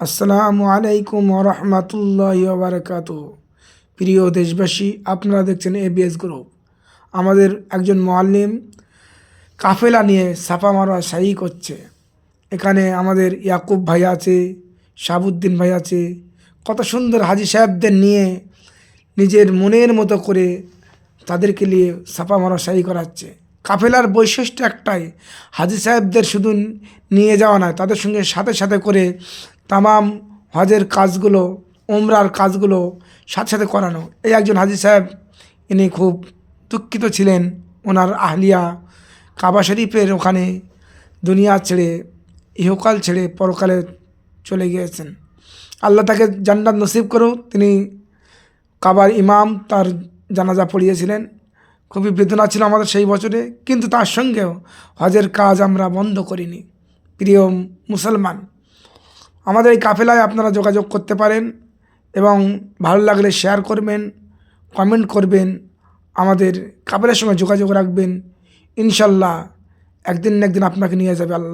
আসসালামু আলাইকুম ওরহমতুল্লাহি ওবারাকাতুহু। প্রিয় দেশবাসী, আপনারা দেখছেন এবিএস গ্রুপ। আমাদের একজন মুআল্লিম কাফেলা নিয়ে ছাপা মারা শায়ি করছে। এখানে আমাদের ইয়াকুব ভাই আছে, শাহাবুদ্দিন ভাই আছে। কত সুন্দর হাজি সাহেবদের নিয়ে নিজের মনের মতো করে তাদেরকে নিয়ে ছাপা মারা শায়ি করাচ্ছে। কাফেলার বৈশিষ্ট্য একটাই, হাজি সাহেবদের শুধু নিয়ে যাওয়া নয়, তাদের সঙ্গে সাথে সাথে করে তামাম হজের কাজগুলো, ওমরার কাজগুলো সাথে সাথে করানো। এই একজন হাজি সাহেব, ইনি খুব দুঃখিত ছিলেন। ওনার আহলিয়া কাবা শরীফের ওখানে দুনিয়া ছেড়ে, ইহকাল ছেড়ে পরকালে চলে গিয়েছেন। আল্লাহ তাকে জান্নাত নসিব করুক। তিনি কাবার ইমাম, তার জানাজা পড়িয়েছিলেন। খুবই বেদনা ছিল আমাদের সেই বছরে, কিন্তু তার সঙ্গেও হজের কাজ আমরা বন্ধ করিনি। প্রিয় মুসলমান, আমাদের এই কাফেলায় আপনারা যোগাযোগ করতে পারেন এবং ভালো লাগলে শেয়ার করবেন, কমেন্ট করবেন, আমাদের কাফেলার সঙ্গে যোগাযোগ রাখবেন। ইনশাল্লাহ একদিন না একদিন আপনাকে নিয়ে যাবে আল্লাহ।